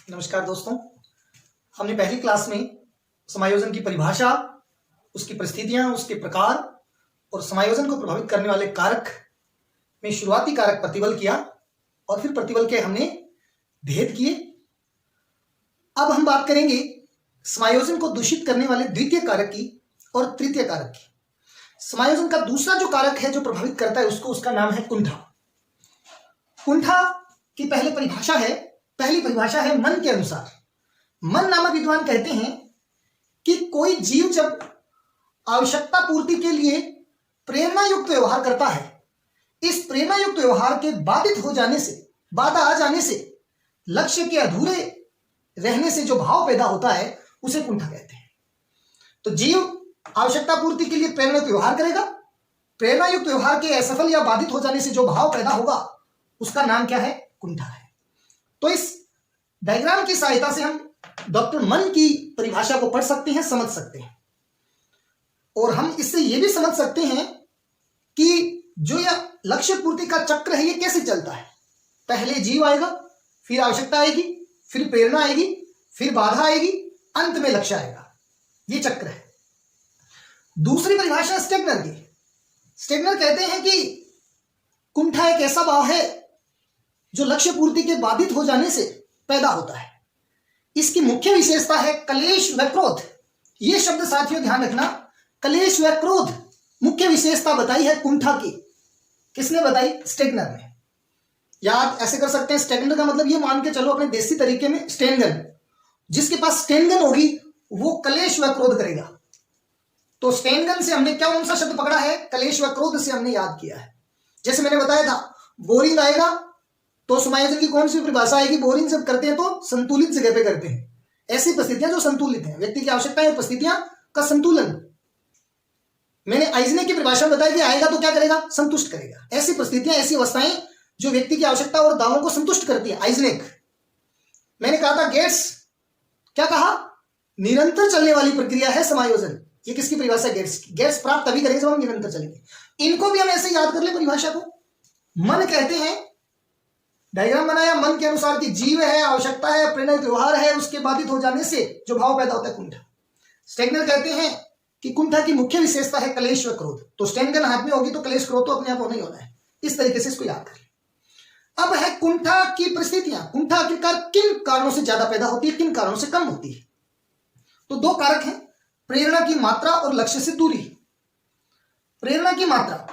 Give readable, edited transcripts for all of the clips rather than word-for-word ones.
नमस्कार दोस्तों, हमने पहली क्लास में समायोजन की परिभाषा, उसकी परिस्थितियां, उसके प्रकार और समायोजन को प्रभावित करने वाले कारक में शुरुआती कारक प्रतिबल किया और फिर प्रतिबल के हमने भेद किए। अब हम बात करेंगे समायोजन को दूषित करने वाले द्वितीय कारक की और तृतीय कारक की। समायोजन का दूसरा जो कारक है जो प्रभावित करता है उसका नाम है कुंठा। कुंठा की पहली परिभाषा है मन के अनुसार। मन नामक विद्वान कहते हैं कि कोई जीव जब आवश्यकता पूर्ति के लिए प्रेरणा युक्त व्यवहार करता है, इस प्रेरणा युक्त व्यवहार के बाधित हो जाने से, बाधा आ जाने से, लक्ष्य के अधूरे रहने से जो भाव पैदा होता है उसे कुंठा कहते हैं। तो जीव आवश्यकता पूर्ति के लिए प्रेरणा युक्त व्यवहार करेगा, प्रेरणा युक्त व्यवहार के असफल या बाधित हो जाने से जो भाव पैदा होगा उसका नाम क्या है? कुंठा है। तो इस डायग्राम की सहायता से हम डॉक्टर मन की परिभाषा को पढ़ सकते हैं, समझ सकते हैं, और हम इससे यह भी समझ सकते हैं कि जो यह लक्ष्य पूर्ति का चक्र है ये कैसे चलता है। पहले जीव आएगा, फिर आवश्यकता आएगी, फिर प्रेरणा आएगी, फिर बाधा आएगी, अंत में लक्ष्य आएगा। ये चक्र है। दूसरी परिभाषा स्टेगनर की। स्टेगनर कहते हैं कि कुंठा एक ऐसा भाव है जो लक्ष्य पूर्ति के बाधित हो जाने से पैदा होता है। इसकी मुख्य विशेषता है क्लेश व क्रोध। यह शब्द साथियों ध्यान रखना, क्लेश व क्रोध मुख्य विशेषता बताई है कुंठा की। किसने बताई? स्टेगनर ने। याद ऐसे कर सकते हैं, स्टेगनर का मतलब ये मान के चलो अपने देसी तरीके में स्टेनगन, जिसके पास स्टेनगन होगी वो क्लेश व क्रोध करेगा। तो स्टेनगन से हमने क्या कौन सा शब्द पकड़ा है? क्लेश व क्रोध से हमने याद किया है। जैसे मैंने बताया था, बोरिंग आएगा तो समायोजन की कौन सी परिभाषा आएगी? बोरिंग जब करते हैं तो संतुलित जगह पे करते हैं। ऐसी परिस्थितियां जो संतुलित हैं, व्यक्ति की आवश्यकताएं और परिस्थितियां का संतुलन। मैंने आइजने की परिभाषा बताई कि आएगा तो क्या करेगा? संतुष्ट करेगा। ऐसी परिस्थितियां, ऐसी अवस्थाएं जो व्यक्ति की आवश्यकता और दावों को संतुष्ट करती है, आइजनेक। मैंने कहा था गेट्स, क्या कहा? निरंतर चलने वाली प्रक्रिया है समायोजन। ये किसकी परिभाषा? गेट्स की। गेट्स प्राप्त तभी करेंगे जब हम निरंतर चलेंगे। इनको भी हम ऐसे याद कर ले परिभाषा को। मन कहते हैं, डायग्राम बनाया मन के अनुसार कि जीव है, आवश्यकता है, प्रेरणा व्यवहार है, उसके बाधित हो जाने से जो भाव पैदा होता है कुंठा। स्टेगनर कहते हैं कि कुंठा की मुख्य विशेषता है क्लेश व क्रोध। तो स्टेगनर हाथ में होगी तो क्लेश क्रोध तो अपने आप होना ही होना है। इस तरीके से इसको याद करें। अब है कुंठा की परिस्थितियां। कुंठा आखिरकार किन कारणों से ज्यादा पैदा होती है, किन कारणों से कम होती है? तो दो कारक हैं, प्रेरणा की मात्रा और लक्ष्य से दूरी। प्रेरणा की मात्रा,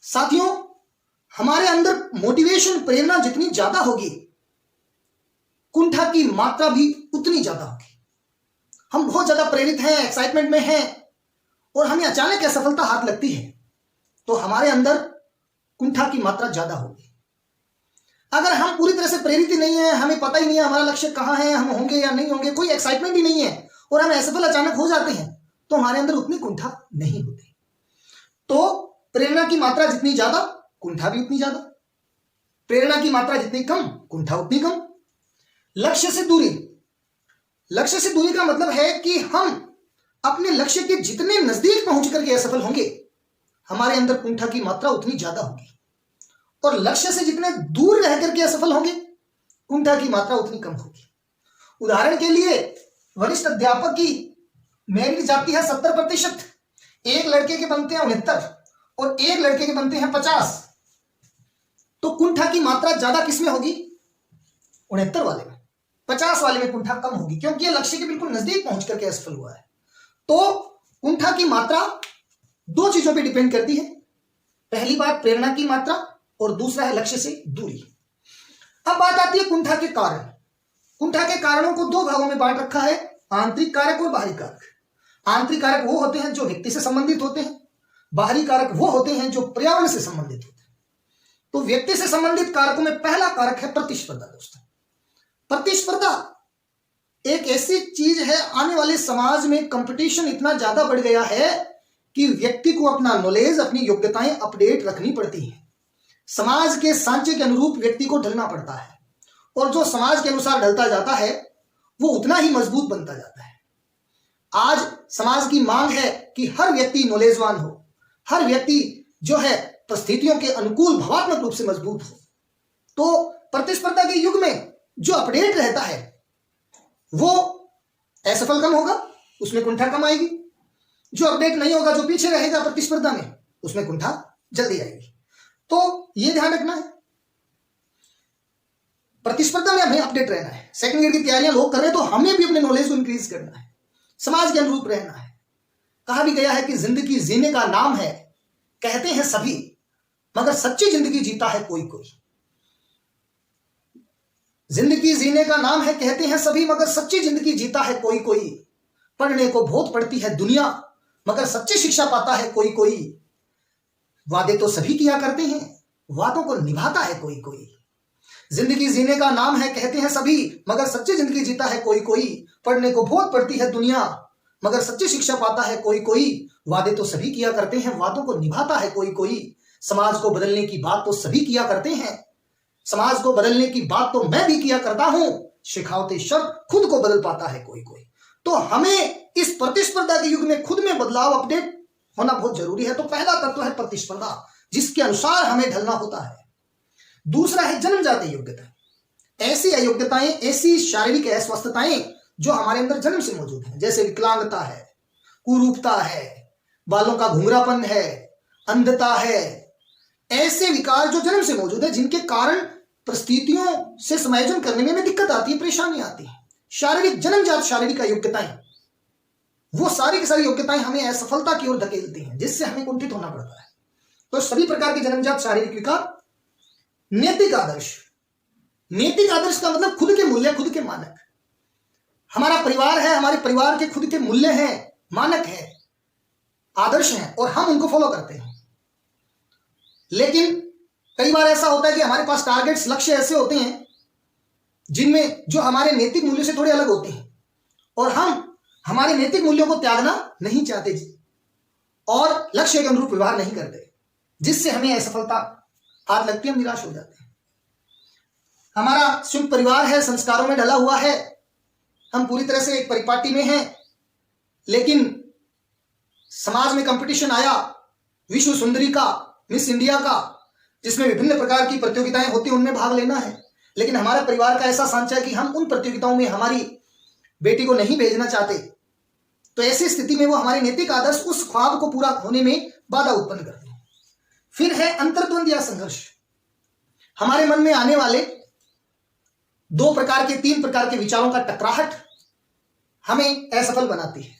साथियों हमारे अंदर मोटिवेशन, प्रेरणा जितनी ज्यादा होगी, कुंठा की मात्रा भी उतनी ज्यादा होगी। हम बहुत ज्यादा प्रेरित हैं, एक्साइटमेंट में हैं और हमें अचानक असफलता हाथ लगती है तो हमारे अंदर कुंठा की मात्रा ज्यादा होगी। अगर हम पूरी तरह से प्रेरित ही नहीं है, हमें पता ही नहीं है हमारा लक्ष्य कहां है, हम होंगे या नहीं होंगे, कोई एक्साइटमेंट ही नहीं है और हम असफल अचानक हो जाते हैं तो हमारे अंदर उतनी कुंठा नहीं होती। तो प्रेरणा की मात्रा जितनी ज्यादा, कुंठा भी उतनी ज्यादा। प्रेरणा की मात्रा जितनी कम, कुंठा उतनी कम। लक्ष्य से दूरी। लक्ष्य से दूरी का मतलब है कि हम अपने लक्ष्य के जितने नजदीक पहुंच करके असफल होंगे, हमारे अंदर कुंठा की मात्रा उतनी ज्यादा होगी, और लक्ष्य से जितने दूर रह करके असफल होंगे, कुंठा की मात्रा उतनी कम होगी। उदाहरण के लिए, वरिष्ठ अध्यापक की मेरिट जाती है 70%, एक लड़के के बनते हैं 69 और एक लड़के के बनते हैं 50, तो कुंठा की मात्रा ज्यादा किसमें होगी? 69 वाले में। 50 वाले में कुंठा कम होगी, क्योंकि यह लक्ष्य के बिल्कुल नजदीक पहुंच करके असफल हुआ है। तो कुंठा की मात्रा दो चीजों पे डिपेंड करती है। पहली बात प्रेरणा की मात्रा और दूसरा है लक्ष्य से दूरी। अब बात आती है कुंठा के कारण। कुंठा के कारणों को दो भागों में बांट रखा है, आंतरिक कारक और बाहरी कारक। आंतरिक कारक वो होते हैं जो व्यक्ति से संबंधित होते हैं, बाहरी कारक वो होते हैं जो पर्यावरण से संबंधित होते हैं। तो व्यक्ति से संबंधित कारकों में पहला कारक है प्रतिस्पर्धा। दोस्तों, प्रतिस्पर्धा एक ऐसी चीज है, आने वाले समाज में कंपटीशन इतना ज्यादा बढ़ गया है कि व्यक्ति को अपना नॉलेज, अपनी योग्यताएं अपडेट रखनी पड़ती हैं। समाज के सांचे के अनुरूप व्यक्ति को ढलना पड़ता है, और जो समाज के अनुसार ढलता जाता है वो उतना ही मजबूत बनता जाता है। आज समाज की मांग है कि हर व्यक्ति नॉलेजवान हो, हर व्यक्ति जो है परिस्थितियों के अनुकूल भावात्मक रूप से मजबूत हो। तो प्रतिस्पर्धा के युग में जो अपडेट रहता है वो असफल कम होगा, उसमें कुंठा कम आएगी। जो अपडेट नहीं होगा, जो पीछे रहेगा प्रतिस्पर्धा में, उसमें कुंठा जल्दी आएगी। तो ये ध्यान रखना है, प्रतिस्पर्धा में हमें अपडेट रहना है। सेकंड ईयर की तैयारियां लोग कर रहे हैं, तो हमें भी अपने नॉलेज को इंक्रीज करना है, समाज के अनुरूप रहना है। कहा भी गया है कि जिंदगी जीने का नाम है कहते हैं सभी, मगर सच्ची जिंदगी जीता है कोई कोई। जिंदगी जीने का नाम है कहते हैं सभी, मगर सच्ची जिंदगी जीता है कोई कोई। पढ़ने को बहुत पड़ती है दुनिया, मगर सच्ची शिक्षा पाता है कोई कोई। वादे तो सभी किया करते हैं, वादों को निभाता है कोई कोई। जिंदगी जीने का नाम है कहते हैं सभी, मगर सच्ची जिंदगी जीता है कोई कोई। पढ़ने को बहुत पड़ती है दुनिया, मगर सच्ची शिक्षा पाता है कोई कोई। वादे तो सभी किया करते हैं, वादों को निभाता है कोई कोई। समाज को बदलने की बात तो सभी किया करते हैं, समाज को बदलने की बात तो मैं भी किया करता हूं। शिखावते शब्द खुद को बदल पाता है कोई कोई। तो हमें इस प्रतिस्पर्धा के युग में खुद में बदलाव, अपडेट होना बहुत जरूरी है। तो पहला तत्व है प्रतिस्पर्धा, जिसके अनुसार हमें ढलना होता है। दूसरा है जन्मजात योग्यता। ऐसी अयोग्यताएं, ऐसी शारीरिक अस्वस्थताएं जो हमारे अंदर जन्म से मौजूद है, जैसे विकलांगता है, कुरूपता है, बालों का घुंघरापन है, अंधता है। ऐसे विकार जो जन्म से मौजूद है, जिनके कारण परिस्थितियों से समायोजन करने में हमें दिक्कत आती है, परेशानी आती है। शारीरिक, जन्मजात शारीरिक योग्यताएं, वो सारी की सारी योग्यताएं हमें असफलता की ओर धकेलती हैं, जिससे हमें कुंठित होना पड़ता है। तो सभी प्रकार के जन्मजात शारीरिक विकार। नैतिक आदर्श। नैतिक आदर्श का मतलब खुद के मूल्य, खुद के मानक। हमारा परिवार है, हमारे परिवार के खुद के मूल्य हैं, मानक है, आदर्श हैं, और हम उनको फॉलो करते हैं। लेकिन कई बार ऐसा होता है कि हमारे पास टारगेट्स, लक्ष्य ऐसे होते हैं जिनमें जो हमारे नैतिक मूल्यों से थोड़े अलग होते हैं, और हम हमारे नैतिक मूल्यों को त्यागना नहीं चाहते और लक्ष्य के अनुरूप व्यवहार नहीं करते, जिससे हमें असफलता हाथ लगती है, हम निराश हो जाते हैं। हमारा संयुक्त परिवार है, संस्कारों में ढला हुआ है, हम पूरी तरह से एक परिपाटी में हैं, लेकिन समाज में कंपटीशन आया, विश्व सुंदरी का, मिस इंडिया का, जिसमें विभिन्न प्रकार की प्रतियोगिताएं होती हैं, उनमें भाग लेना है। लेकिन हमारे परिवार का ऐसा सांचा है कि हम उन प्रतियोगिताओं में हमारी बेटी को नहीं भेजना चाहते। तो ऐसी स्थिति में वो हमारे नैतिक आदर्श उस ख्वाब को पूरा होने में बाधा उत्पन्न करते हैं। फिर है अंतर्द्वंद या संघर्ष। हमारे मन में आने वाले 2 प्रकार के, 3 प्रकार के विचारों का टकराहट हमें असफल बनाती है।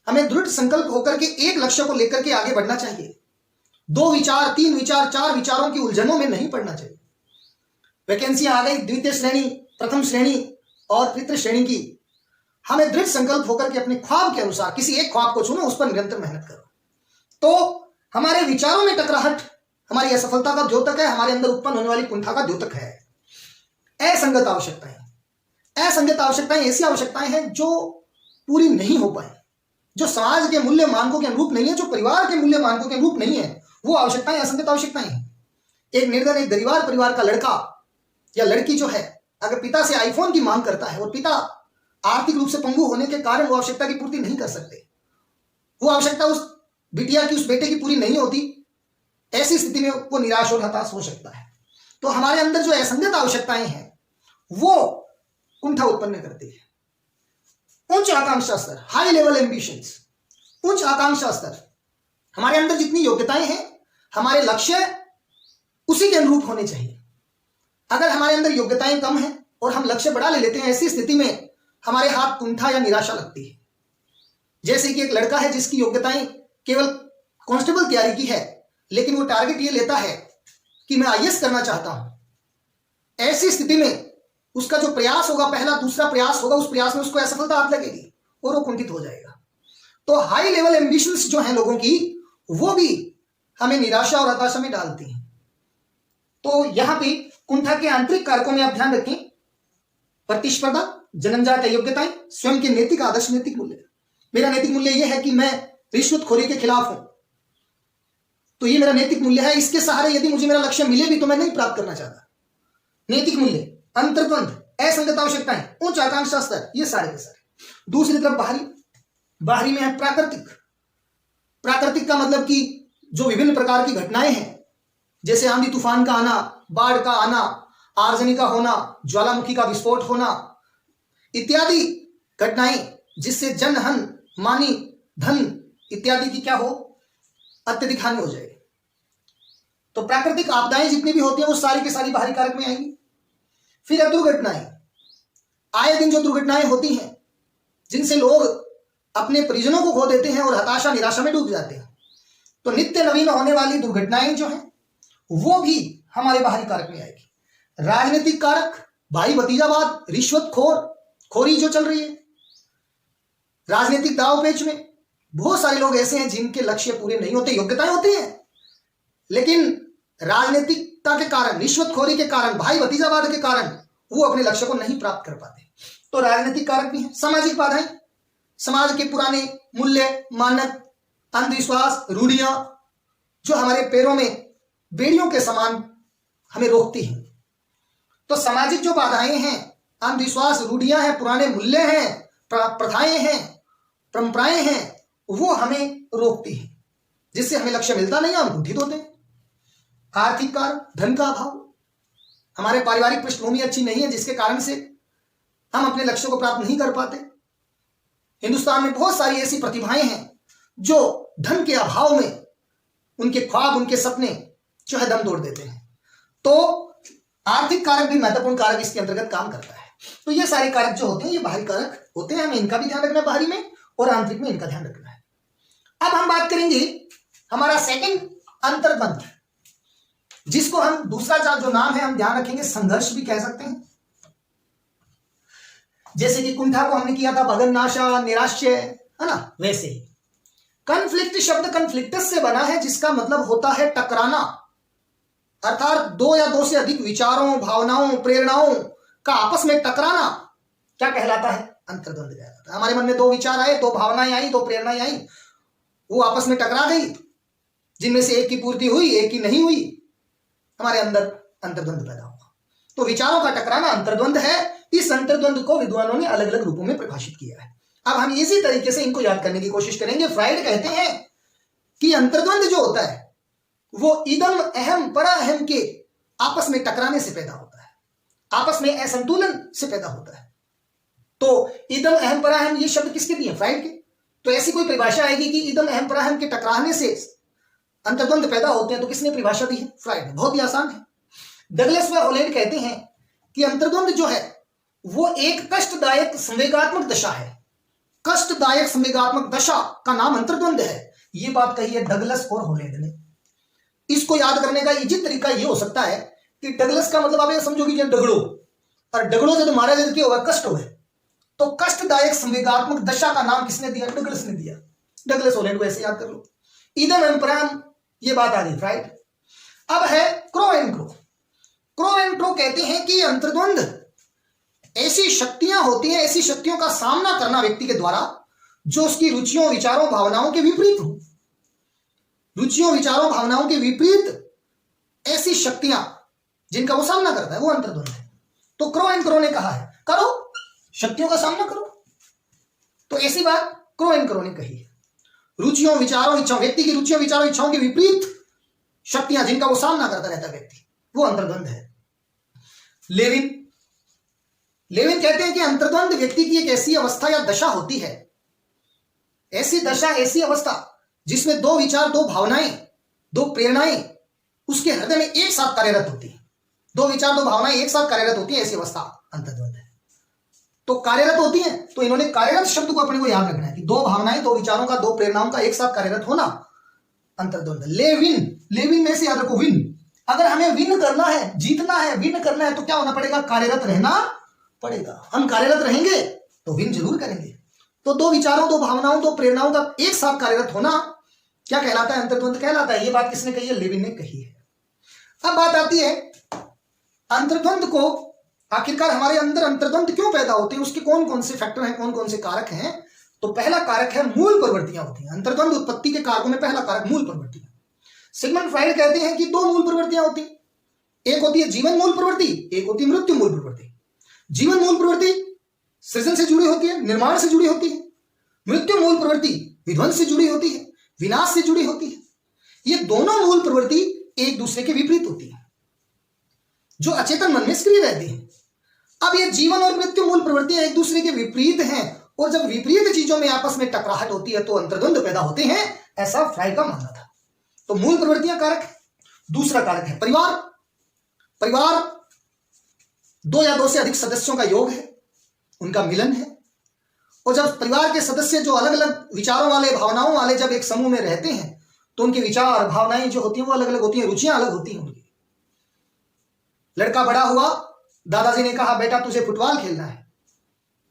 हमें दृढ़ संकल्प होकर के एक लक्ष्य को लेकर के आगे बढ़ना चाहिए। 2 विचार, 3 विचार, 4 विचारों की उलझनों में नहीं पड़ना चाहिए। वैकेंसियां आ गई द्वितीय श्रेणी, प्रथम श्रेणी और तृतीय श्रेणी की। हमें दृढ़ संकल्प होकर के अपने ख्वाब के अनुसार किसी एक ख्वाब को चुनो, उस पर निरंतर मेहनत करो। तो हमारे विचारों में टकराहट हमारी असफलता का द्योतक है, हमारे अंदर उत्पन्न होने वाली कुंठा का द्योतक है। असंगत आवश्यकताएं। असंगत आवश्यकताएं ऐसी आवश्यकताएं हैं जो पूरी नहीं हो पाए, जो समाज के मूल्य मानकों के अनुरूप नहीं है, जो परिवार के मूल्य मानकों के अनुरूप नहीं है, वो आवश्यकताएं असंगत आवश्यकताएं हैं। एक निर्धन, एक गरीबार परिवार का लड़का या लड़की जो है, अगर पिता से आईफोन की मांग करता है और पिता आर्थिक रूप से पंगु होने के कारण वो आवश्यकता की पूर्ति नहीं कर सकते, वो आवश्यकता उस बिटिया की, उस बेटे की पूरी नहीं होती, ऐसी स्थिति में वो निराश और हताश हो सकता है। तो हमारे अंदर जो असंगत आवश्यकताएं हैं वो कुंठा उत्पन्न करती है। उच्च आकांक्षा स्तर, हाई लेवल एम्बिशंस। उच्च आकांक्षा स्तर, हमारे अंदर जितनी योग्यताएं हैं, हमारे लक्ष्य उसी के अनुरूप होने चाहिए। अगर हमारे अंदर योग्यताएं कम हैं और हम लक्ष्य बढ़ा ले लेते हैं, ऐसी स्थिति में हमारे हाथ कुंठा या निराशा लगती है। जैसे कि एक लड़का है जिसकी योग्यताएं केवल कांस्टेबल तैयारी की है, लेकिन वो टारगेट ये लेता है कि मैं आईएएस करना चाहता हूं। ऐसी स्थिति में उसका जो प्रयास होगा, पहला दूसरा प्रयास होगा, उस प्रयास में उसको असफलता हाथ लगेगी और वो कुंठित हो जाएगा। तो हाई लेवल एम्बिशंस जो हैं लोगों की, वो भी हमें निराशा और हताशा में डालती हैं। तो यहां पे कुंठा के आंतरिक कारकों में आप ध्यान रखें, प्रतिस्पर्धा, जन्मजात योग्यताएं, स्वयं के नैतिक आदर्श, नैतिक मूल्य। मेरा नैतिक मूल्य यह है कि मैं रिश्वतखोरी के खिलाफ हूं, तो ये मेरा नैतिक मूल्य है। इसके सहारे यदि मुझे मेरा लक्ष्य मिले भी तो मैं नहीं प्राप्त करना चाहता। नैतिक मूल्य, अंतर्द्वंद, असंगत आवश्यकताएं, उच्च आकांक्षा स्तर, ये सारे के सारे। दूसरी तरफ बाहरी में है प्राकृतिक। प्राकृतिक का मतलब कि जो विभिन्न प्रकार की घटनाएं हैं, जैसे आंधी तूफान का आना, बाढ़ का आना, आर्जनी का होना, ज्वालामुखी का विस्फोट होना इत्यादि घटनाएं जिससे जनहन, मानी, धन इत्यादि की क्या हो, अत्यधिक हानि हो जाए। तो प्राकृतिक आपदाएं जितनी भी होती हैं वो सारी की सारी बाहरी कारक में आएंगी। फिर है दुर्घटनाएं। आए दिन जो दुर्घटनाएं होती हैं जिनसे लोग अपने परिजनों को खो देते हैं और हताशा निराशा में डूब जाते हैं, तो नित्य नवीन होने वाली दुर्घटनाएं जो हैं वो भी हमारे बाहरी कारक में आएगी। राजनीतिक कारक, भाई भतीजावाद, खोरी जो चल रही है राजनीतिक दाव पेच में, बहुत सारे लोग ऐसे हैं जिनके लक्ष्य पूरे नहीं होते, योग्यताएं होती हैं लेकिन राजनीतिकता के कारण, रिश्वतखोरी के कारण, भाई भतीजावाद के कारण वो अपने लक्ष्य को नहीं प्राप्त कर पाते। तो राजनीतिक कारक भी है। सामाजिक बाधाएं, समाज के पुराने मूल्य, मानक, अंधविश्वास, रूढ़ियां जो हमारे पैरों में बेड़ियों के समान हमें रोकती हैं। तो सामाजिक जो बाधाएं हैं, अंधविश्वास, रूढ़ियां हैं, पुराने मूल्य हैं, प्रथाएं हैं, परंपराएं हैं, वो हमें रोकती हैं, जिससे हमें लक्ष्य मिलता नहीं है, हम कुंठित होते हैं। आर्थिक कारण, धन का अभाव, हमारे पारिवारिक पृष्ठभूमि अच्छी नहीं है जिसके कारण से हम अपने लक्ष्यों को प्राप्त नहीं कर पाते। हिंदुस्तान में बहुत सारी ऐसी प्रतिभाएं हैं जो धन के अभाव में उनके ख्वाब, उनके सपने जो है दम तोड़ देते हैं। तो आर्थिक कारक भी महत्वपूर्ण कारक इसके अंतर्गत काम करता है। तो ये सारे कारक जो होते हैं ये बाहरी कारक होते हैं, हमें इनका भी ध्यान रखना है, बाहरी में और आंतरिक में इनका ध्यान रखना है। अब हम बात करेंगे हमारा सेकंड अंतर्द्वंद, जिसको हम दूसरा जो नाम है हम ध्यान रखेंगे संघर्ष भी कह सकते हैं। जैसे कि कुंठा को हमने किया था भगननाशा, निराश्य, है ना, वैसे ही कन्फ्लिक्ट शब्द कन्फ्लिक्टस से बना है जिसका मतलब होता है टकराना, अर्थात दो या दो से अधिक विचारों, भावनाओं, प्रेरणाओं का आपस में टकराना क्या कहलाता है, अंतर्द्वंद कहलाता है। हमारे मन में दो विचार आए, दो भावनाएं आई, दो प्रेरणाएं आई, वो आपस में टकरा गई, जिनमें से एक की पूर्ति हुई, एक की नहीं हुई, हमारे अंदर अंतर्द्वंद पैदा हुआ। तो विचारों का टकराना अंतर्द्वंद है। इस अंतर्द्वंद को विद्वानों ने अलग अलग रूपों में परिभाषित किया है। अब हम इसी तरीके से इनको याद करने की कोशिश करेंगे। फ्राइड कहते हैं कि अंतर्द्वंद जो होता है वो इदम अहम परा अहम के आपस में टकराने से पैदा होता है, आपस में असंतुलन से पैदा होता है। तो इदम अहम परा अहम ये शब्द किसके दिए, फ्राइड के। तो ऐसी कोई परिभाषा आएगी कि इदम अहम परा अहम के टकराने से अंतर्द्वंद पैदा होते हैं, तो किसने परिभाषा दी है, फ्राइड ने। बहुत ही आसान है। डगलस व होलेंड कहते हैं कि अंतर्द्वंद जो है वो एक कष्टदायक संवेगात्मक दशा है। कष्टदायक संवेगात्मक दशा का नाम अंतर्द्वंद है। ये बात कही है डगलस और होलेंड ने। इसको याद करने का इजी तरीका ये हो सकता है कि डगलस का मतलब आप ये समझोगे डगड़ो, और डगड़ो जब मारा जाए क्या होगा, कष्ट होगा। तो कष्टदायक संवेगात्मक दशा का नाम किसने दिया, डगलस ने दिया। डगलस होलेंड को ऐसे याद कर लो। इदम एम्पराम, ये बात आ गई, राइट। अब है crow and crow. Crow and crow कहते हैं कि अंतर्द्वंद ऐसी शक्तियां होती हैं, ऐसी शक्तियों का सामना करना व्यक्ति के द्वारा जो उसकी रुचियों, विचारों, भावनाओं के विपरीत हो। रुचियों, विचारों, भावनाओं के विपरीत ऐसी शक्तियां जिनका वो सामना करता है, वो अंतर्द्वंद है। तो क्रो एंड क्रो ने कहा है करो, शक्तियों का सामना करो। तो ऐसी बात क्रो एंड क्रो ने कही है। रुचियों, विचारों, इच्छाओं, व्यक्ति की रुचियों, विचारों, इच्छाओं के विपरीत शक्तियां जिनका वो सामना करता रहता है व्यक्ति, वो अंतर्द्वंद है। लेविन कहते हैं कि अंतर्द्वंद व्यक्ति की एक ऐसी अवस्था या दशा होती है, ऐसी दशा, ऐसी अवस्था जिसमें दो विचार, दो भावनाएं, दो प्रेरणाएं उसके हृदय में एक साथ कार्यरत होती है। दो विचार, दो भावनाएं एक साथ कार्यरत होती है, ऐसी अवस्था अंतर्द्वंद है। तो कार्यरत होती है, तो इन्होंने कार्यरत शब्द को अपने को याद रखना है कि दो भावनाएं, दो विचारों का, दो प्रेरणाओं का एक साथ कार्यरत होना अंतर्द्वंद। लेविन में से याद रखो, विन। अगर हमें विन करना है, जीतना है, विन करना है, तो क्या होना पड़ेगा, कार्यरत रहना पड़ेगा। हम कार्यरत रहेंगे तो विन जरूर करेंगे। तो दो विचारों, दो भावनाओं, दो प्रेरणाओं का एक साथ कार्यरत होना क्या कहलाता है, अंतर्द्वंद कहलाता है। ये बात किसने कही है, लेविन ने कही है। अब बात आती है अंतर्द्वंद को, आखिरकार हमारे अंदर अंतर्द्वंद क्यों पैदा होते हैं, उसके कौन कौन से फैक्टर हैं, कौन कौन से कारक हैं। तो पहला कारक है मूल प्रवृत्तियां होती हैं। अंतर्द्वंद उत्पत्ति के कारकों में पहला कारक मूल प्रवृत्तियां। सिगमंड फ्राइड कहते हैं कि दो मूल प्रवृत्तियां होती हैं, एक होती है जीवन मूल प्रवृत्ति, एक होती है मृत्यु मूल प्रवृत्ति। जीवन मूल प्रवृत्ति सृजन से जुड़ी होती है, निर्माण से जुड़ी होती है। मृत्यु मूल प्रवृत्ति विध्वंस से जुड़ी होती है, विनाश से जुड़ी होती है। ये दोनों मूल प्रवृत्ति एक दूसरे के विपरीत होती है, जो अचेतन मन में सक्रिय रहती है। अब ये जीवन और मृत्यु मूल प्रवृत्तियां एक दूसरे के विपरीत हैं, और जब विपरीत चीजों में आपस में टकराहट होती है तो अंतर्द्वंद पैदा होते हैं, ऐसा फ्राइड का मानना था। तो मूल प्रवृत्तियां कारक है। दूसरा कारक है परिवार। परिवार 2 या 2 से अधिक सदस्यों का योग है, उनका मिलन है। और जब परिवार के सदस्य जो अलग अलग विचारों वाले, भावनाओं वाले जब एक समूह में रहते हैं तो उनके विचार, भावनाएं जो होती हैं वो अलग अलग होती हैं, रुचियां अलग होती हैं उनकी। लड़का बड़ा हुआ, दादाजी ने कहा बेटा तुझे फुटबॉल खेलना है,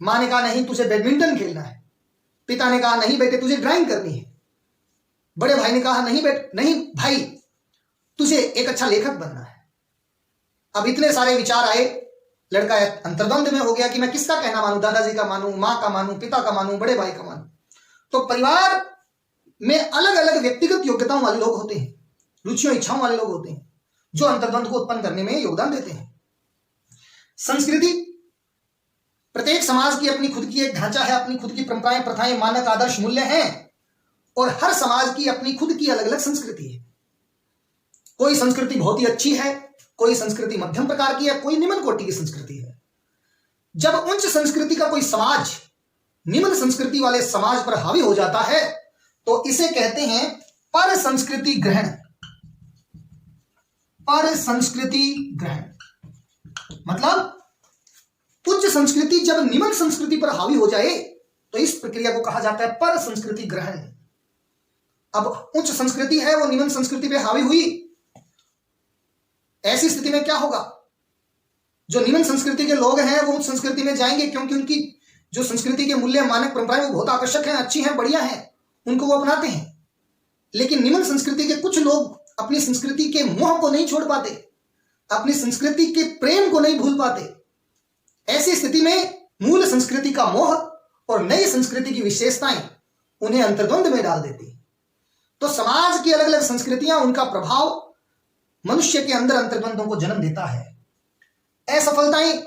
मां ने कहा नहीं तुझे बैडमिंटन खेलना है, पिता ने कहा नहीं बेटे तुझे ड्राइंग करनी है, बड़े भाई ने कहा नहीं भाई तुझे एक अच्छा लेखक बनना है। अब इतने सारे विचार आए, लड़का अंतर्द्वंद में हो गया कि मैं किसका कहना मानूं, दादाजी का मानूं, मां का मानूं, पिता का मानूं, बड़े भाई का मानूं। तो परिवार में अलग अलग व्यक्तिगत योग्यताओं वाले लोग होते हैं, रुचियों इच्छाओं वाले लोग होते हैं, जो अंतर्द्वंद को उत्पन्न करने में योगदान देते हैं। संस्कृति, प्रत्येक समाज की अपनी खुद की एक ढांचा है, अपनी खुद की परंपराएं, प्रथाएं, मानक, आदर्श, मूल्य हैं, और हर समाज की अपनी खुद की अलग अलग संस्कृति है। कोई संस्कृति बहुत ही अच्छी है, कोई संस्कृति मध्यम प्रकार की है, कोई निम्न कोटि की संस्कृति है। जब उच्च संस्कृति का कोई समाज निम्न संस्कृति वाले समाज पर हावी हो जाता है तो इसे कहते हैं पर संस्कृति ग्रहण। पर संस्कृति ग्रहण मतलब उच्च संस्कृति जब निम्न संस्कृति पर हावी हो जाए तो इस प्रक्रिया को कहा जाता है पर संस्कृति ग्रहण। अब उच्च संस्कृति है वो निम्न संस्कृति पे हावी हुई, ऐसी स्थिति में क्या होगा, जो निम्न संस्कृति के लोग हैं वो उच्च संस्कृति में जाएंगे क्योंकि उनकी जो संस्कृति के मूल्य, मानक, परंपराएं वो बहुत आकर्षक हैं, अच्छी हैं, बढ़िया हैं, उनको वो अपनाते हैं। लेकिन निम्न संस्कृति के कुछ लोग अपनी संस्कृति के मोह को नहीं छोड़ पाते, अपनी संस्कृति के प्रेम को नहीं भूल पाते। ऐसी स्थिति में मूल संस्कृति का मोह और नई संस्कृति की विशेषताएं उन्हें अंतर्द्वंद में डाल देती। तो समाज की अलग अलग संस्कृतियां, उनका प्रभाव मनुष्य के अंदर अंतर्द्वंदों को जन्म देता है। असफलताएं,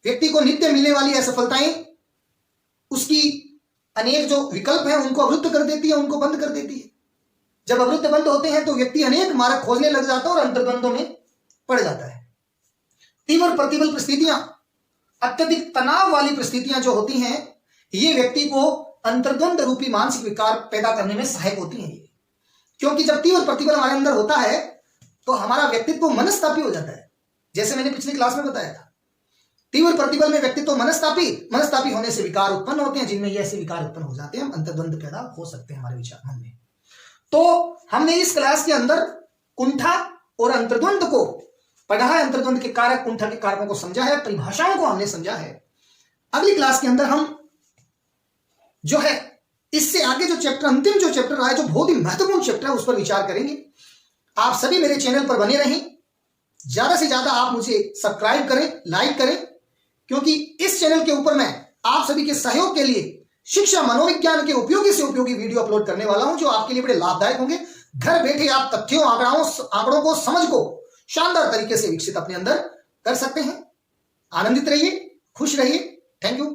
व्यक्ति को नित्य मिलने वाली असफलताएं उसकी अनेक जो विकल्प हैं उनको अवरुद्ध कर देती है, उनको बंद कर देती है। जब अवरुद्ध बंद होते हैं तो व्यक्ति अनेक मार्ग खोजने लग जाता है और अंतर्द्वंदों में पड़ जाता है। तीव्र प्रतिबल परिस्थितियां, अत्यधिक तनाव वाली परिस्थितियां जो होती हैं, ये व्यक्ति को अंतर्द्वंद रूपी मानसिक विकार पैदा करने में सहायक होती हैं। क्योंकि जब तीव्र प्रतिबल हमारे अंदर होता है तो हमारा व्यक्तित्व मनस्तापी हो जाता है। जैसे मैंने पिछली क्लास में बताया था, तीव्र प्रतिबल में व्यक्तित्व मनस्तापी होने से विकार उत्पन्न होते हैं, जिनमें ये ऐसे विकार उत्पन्न हो जाते हैं, अंतर्द्वंद पैदा हो सकते हैं हमारे विचार मन में। तो हमने इस क्लास के अंदर कुंठा और अंतर्द्वंद को पढ़ा है, अंतर्द्वंद के कारक, कुंठा के कारकों को समझा है, परिभाषाओं को हमने समझा है। अगली क्लास के अंदर हम जो है इससे आगे जो चैप्टर, अंतिम जो चैप्टर रहा है, जो बहुत ही महत्वपूर्ण चैप्टर है, उस पर विचार करेंगे। आप सभी मेरे चैनल पर बने रहें, ज्यादा से ज्यादा आप मुझे सब्सक्राइब करें, लाइक करें, क्योंकि इस चैनल के ऊपर मैं आप सभी के सहयोग के लिए शिक्षा मनोविज्ञान के उपयोगी से उपयोगी वीडियो अपलोड करने वाला हूं, जो आपके लिए बड़े लाभदायक होंगे। घर बैठे आप तथ्यों, आंकड़ों को, समझ को शानदार तरीके से विकसित अपने अंदर कर सकते हैं। आनंदित रहिए, खुश रहिए। Thank you.